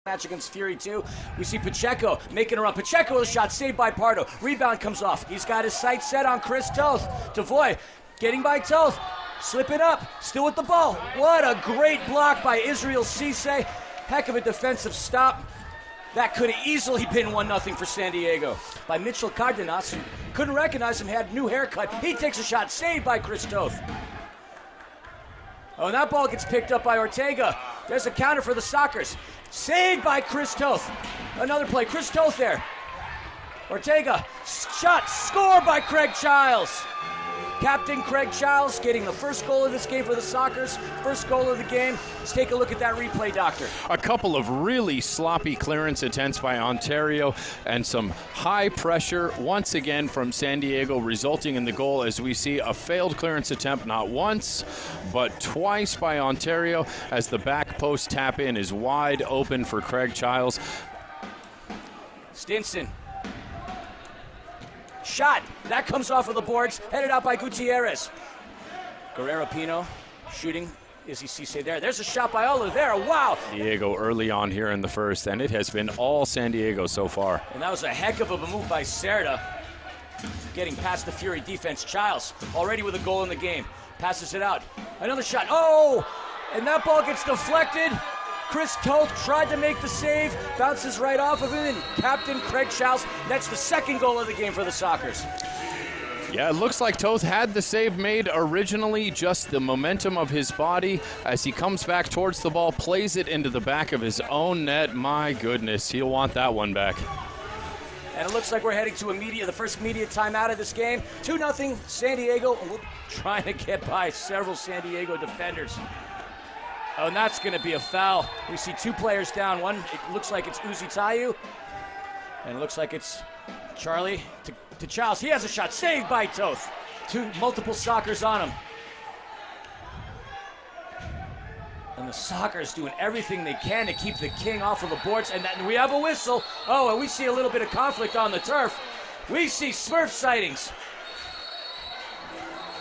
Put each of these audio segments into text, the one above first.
match against Fury 2. We see Pacheco making a run. Pacheco with a shot, saved by Pardo. Rebound comes off. He's got his sights set on Chris Toth. Devoy getting by Toth. Slipping up, still with the ball. What a great block by Israel Cisse. Heck of a defensive stop. That could have easily been 1-0 for San Diego. By Mitchell Cardenas, couldn't recognize him, had a new haircut. He takes a shot, saved by Chris Toth. Oh, and that ball gets picked up by Ortega. There's a counter for the Sockers. Saved by Chris Toth. Another play, Chris Toth there. Ortega, shot, scored by Craig Childs. Captain Craig Childs getting the first goal of this game for the Sockers. First goal of the game. Let's take a look at that replay, Doctor. A couple of really sloppy clearance attempts by Ontario and some high pressure once again from San Diego, resulting in the goal as we see a failed clearance attempt not once but twice by Ontario as the back post tap in is wide open for Craig Childs. Stinson. Shot. That comes off of the boards. Headed out by Gutierrez. Guerrero Pino shooting. Izzy Cisse there. There's a shot by Oliveira. Wow. Diego early on here in the first, and it has been all San Diego so far. And that was a heck of a move by Cerda. Getting past the Fury defense. Childs already with a goal in the game. Passes it out. Another shot. Oh! And that ball gets deflected. Chris Toth tried to make the save, bounces right off of him, and Captain Craig Childs, that's the second goal of the game for the Sockers. Yeah, it looks like Toth had the save made originally, just the momentum of his body as he comes back towards the ball, plays it into the back of his own net. My goodness, he'll want that one back. And it looks like we're heading to the first immediate timeout of this game. 2-0 San Diego, and we're trying to get by several San Diego defenders. Oh, and that's going to be a foul. We see two players down. One, it looks like it's Uzi Tayu. And it looks like it's Charlie to Childs. He has a shot. Saved by Toth. Multiple Sockers on him. And the Sockers doing everything they can to keep the king off of the boards. And we have a whistle. Oh, and we see a little bit of conflict on the turf. We see Smurf sightings.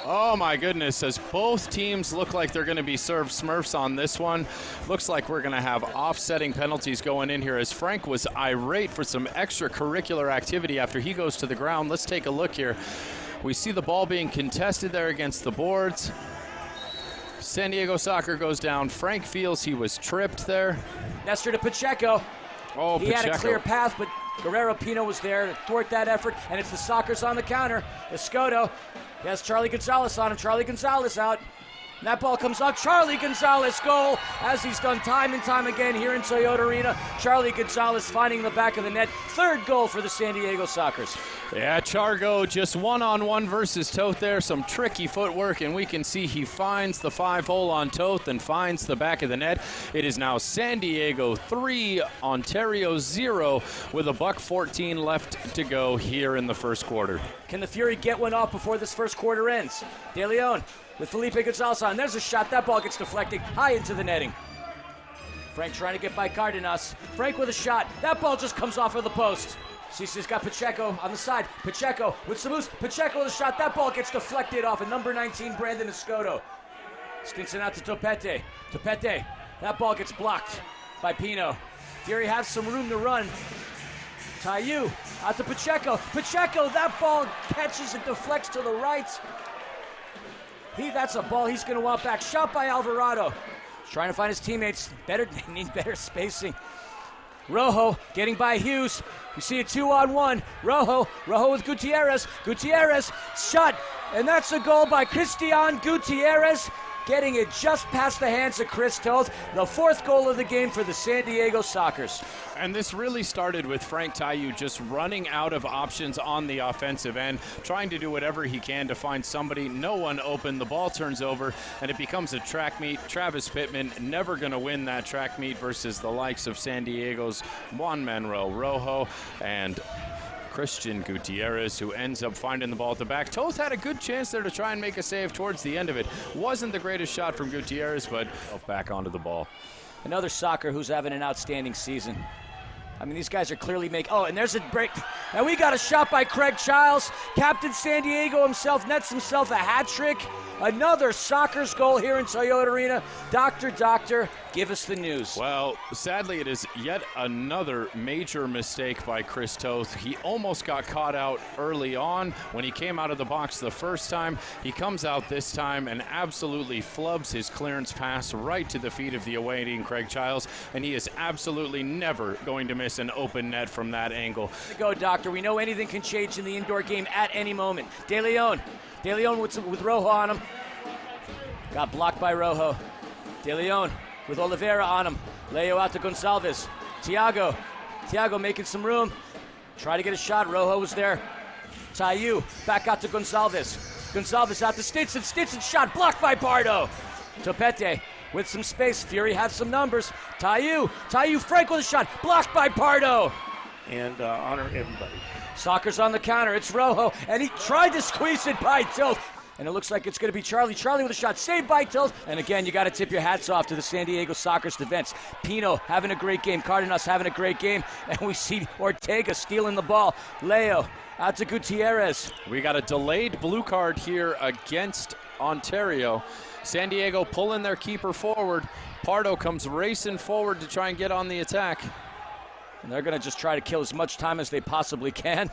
Oh my goodness, as both teams look like they're going to be served Smurfs on this one. Looks like we're going to have offsetting penalties going in here as Frank was irate for some extracurricular activity after he goes to the ground. Let's take a look here. We see the ball being contested there against the boards. San Diego Soccer goes down. Frank feels he was tripped there. Nestor to Pacheco. Oh, he Pacheco had a clear path, but Guerrero Pino was there to thwart that effort, and it's the Sockers on the counter. Escoto. He has Charlie Gonzalez on him. Charlie Gonzalez out. And that ball comes off. Charlie Gonzalez goal, as he's done time and time again here in Toyota Arena. Charlie Gonzalez finding the back of the net. Third goal for the San Diego Sockers. Yeah, Chargo just one-on-one versus Toth there. Some tricky footwork, and we can see he finds the 5-hole on Toth and finds the back of the net. It is now San Diego 3, Ontario 0, with $1:14 left to go here in the first quarter. Can the Fury get one off before this first quarter ends? De Leon with Felipe Gonzalez on. There's a shot. That ball gets deflected high into the netting. Frank trying to get by Cardenas. Frank with a shot. That ball just comes off of the post. Cisse's got Pacheco on the side. Pacheco with Samus. Pacheco with a shot. That ball gets deflected off of number 19, Brandon Escoto. Stinson out to Topete. Topete. That ball gets blocked by Pino. Fury has some room to run. Tayu out to Pacheco. Pacheco, that ball catches and deflects to the right. That's a ball he's going to want back. Shot by Alvarado. He's trying to find his teammates. They need better spacing. Rojo getting by Hughes. You see a 2-on-1. Rojo with Gutierrez. Gutierrez, shot. And that's a goal by Christian Gutierrez. Getting it just past the hands of Chris Toth. The fourth goal of the game for the San Diego Sockers. And this really started with Frank Tayu just running out of options on the offensive end, trying to do whatever he can to find somebody. No one open. The ball turns over, and it becomes a track meet. Travis Pittman never going to win that track meet versus the likes of San Diego's Juan Manuel Rojo and Christian Gutierrez, who ends up finding the ball at the back. Toth had a good chance there to try and make a save towards the end of it. Wasn't the greatest shot from Gutierrez, but back onto the ball. Another Soccer who's having an outstanding season. I mean, these guys are clearly making. Oh, and there's a break. And we got a shot by Craig Childs. Captain San Diego himself nets himself a hat trick. Another Sockers goal here in Toyota Arena. Doctor, give us the news. Well, sadly, it is yet another major mistake by Chris Toth. He almost got caught out early on when he came out of the box the first time. He comes out this time and absolutely flubs his clearance pass right to the feet of the awaiting Craig Childs, and he is absolutely never going to miss an open net from that angle. Go, Doctor. We know anything can change in the indoor game at any moment. De Leon with Rojo on him. Got blocked by Rojo. De Leon with Oliveira on him. Leo out to Gonçalves. Thiago making some room. Try to get a shot. Rojo was there. Tayu back out to Gonçalves. Gonçalves out to Stinson. Stinson shot blocked by Pardo. Topete with some space. Fury has some numbers. Tayu Frank with a shot blocked by Pardo. And honor everybody. Sockers on the counter. It's Rojo, and he tried to squeeze it by Toth. And it looks like it's going to be Charlie. Charlie with a shot saved by Toth. And again, you got to tip your hats off to the San Diego Sockers defense. Pino having a great game. Cardenas having a great game. And we see Ortega stealing the ball. Leo out to Gutierrez. We got a delayed blue card here against Ontario. San Diego pulling their keeper forward. Pardo comes racing forward to try and get on the attack. And they're going to just try to kill as much time as they possibly can.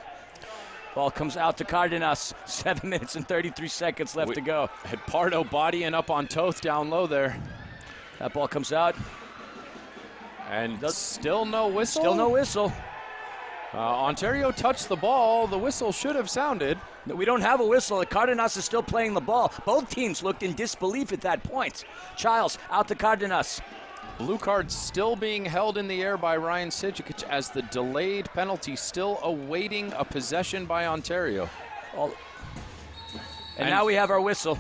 Ball comes out to Cardenas. 7 minutes and 33 seconds left to go. Had Pardo bodying up on Toth down low there. That ball comes out. And still no whistle? Still no whistle. Ontario touched the ball. The whistle should have sounded. We don't have a whistle. Cardenas is still playing the ball. Both teams looked in disbelief at that point. Childs out to Cardenas. Blue card still being held in the air by Ryan Sijic as the delayed penalty still awaiting a possession by Ontario. And now we have our whistle.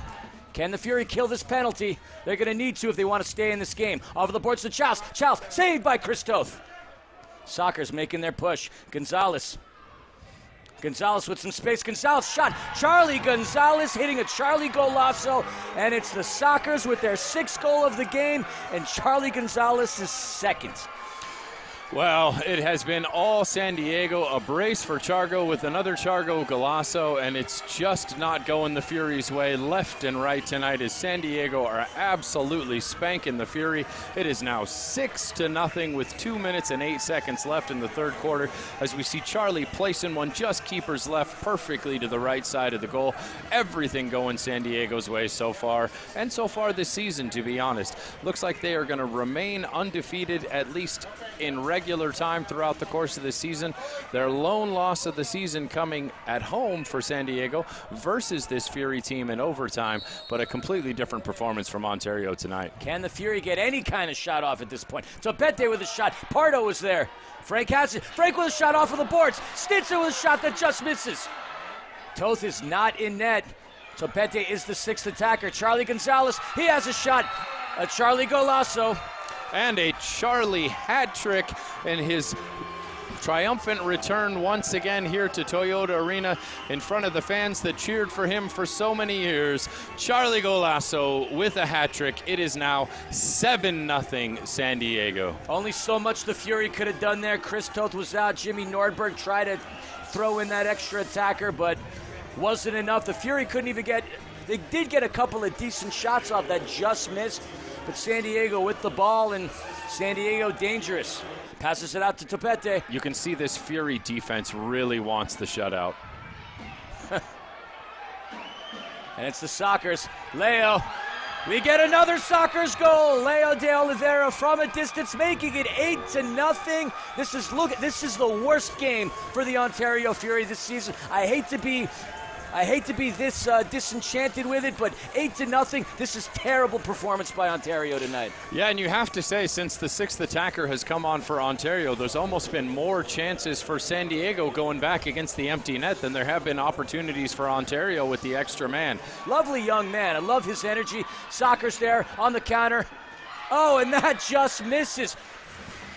Can the Fury kill this penalty? They're going to need to if they want to stay in this game. Over the boards to Childs. Childs saved by Chris Toth. Sockers making their push. Gonzalez with some space. Gonzalez shot. Charlie Gonzalez hitting a Charlie golazo. And it's the Sockers with their 6th goal of the game. And Charlie Gonzalez is second. Well, it has been all San Diego, a brace for Chargo with another Chargo golazo, and it's just not going the Fury's way left and right tonight as San Diego are absolutely spanking the Fury. It is now 6-0 with 2 minutes and 8 seconds left in the third quarter as we see Charlie placing one just keepers left perfectly to the right side of the goal. Everything going San Diego's way so far, and so far this season, to be honest. Looks like they are going to remain undefeated, at least in regular time throughout the course of the season. Their lone loss of the season coming at home for San Diego versus this Fury team in overtime, but a completely different performance from Ontario tonight. Can the Fury get any kind of shot off at this point? Topete with a shot. Pardo was there. Frank has it. Frank with a shot off of the boards. Stitzer with a shot that just misses. Toth is not in net. Topete is the 6th attacker. Charlie Gonzalez, he has a shot. A Charlie golazo. And a Charlie hat trick in his triumphant return once again here to Toyota Arena in front of the fans that cheered for him for so many years. Charlie Golasso with a hat trick. It is now 7-0 San Diego. Only so much the Fury could have done there. Chris Toth was out. Jimmy Nordberg tried to throw in that extra attacker, but wasn't enough. The Fury couldn't even get. They did get a couple of decent shots off that just missed. But San Diego with the ball, and San Diego dangerous. Passes it out to Topete. You can see this Fury defense really wants the shutout. And it's the Sockers. Leo. We get another Sockers goal. Leo de Oliveira from a distance, making it 8-0. This is the worst game for the Ontario Fury this season. I hate to be this disenchanted with it, but 8-0. This is terrible performance by Ontario tonight. Yeah, and you have to say, since the 6th attacker has come on for Ontario, there's almost been more chances for San Diego going back against the empty net than there have been opportunities for Ontario with the extra man. Lovely young man. I love his energy. Sockers there on the counter. Oh, and that just misses.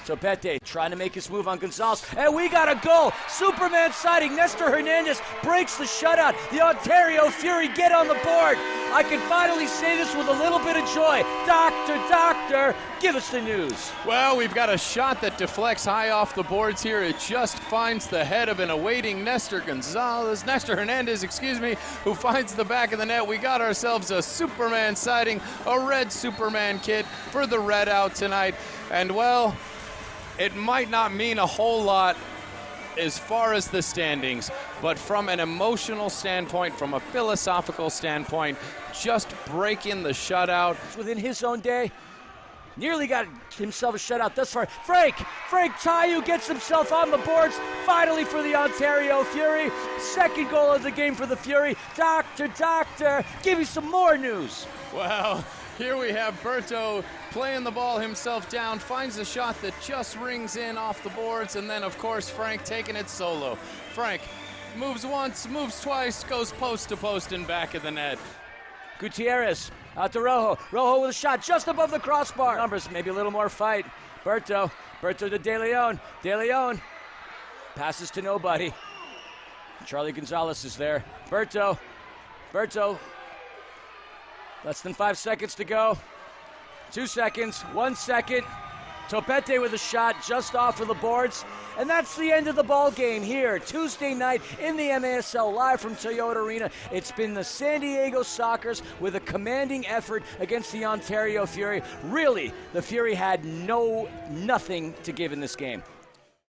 Topete trying to make his move on Gonzalez. And we got a goal. Superman sighting. Nestor Hernandez breaks the shutout. The Ontario Fury get on the board. I can finally say this with a little bit of joy. Doctor, give us the news. Well, we've got a shot that deflects high off the boards here. It just finds the head of an awaiting Nestor Hernandez, who finds the back of the net. We got ourselves a Superman sighting, a red Superman kit for the Red Out tonight. And well, it might not mean a whole lot as far as the standings, but from an emotional standpoint, from a philosophical standpoint, just breaking the shutout. Within his own day, nearly got himself a shutout thus far. Frank Tayu gets himself on the boards, finally for the Ontario Fury. Second goal of the game for the Fury. Doctor, give me some more news. Well, here we have Berto playing the ball himself down, finds a shot that just rings in off the boards, and then, of course, Frank taking it solo. Frank moves once, moves twice, goes post to post and back of the net. Gutierrez out to Rojo. Rojo with a shot just above the crossbar. Numbers, maybe a little more fight. Berto to De Leon. De Leon passes to nobody. Charlie Gonzalez is there. Berto. Less than 5 seconds to go. 2 seconds, 1 second. Topete with a shot just off of the boards. And that's the end of the ball game here. Tuesday night in the MASL, live from Toyota Arena. It's been the San Diego Sockers with a commanding effort against the Ontario Fury. Really, the Fury had nothing to give in this game.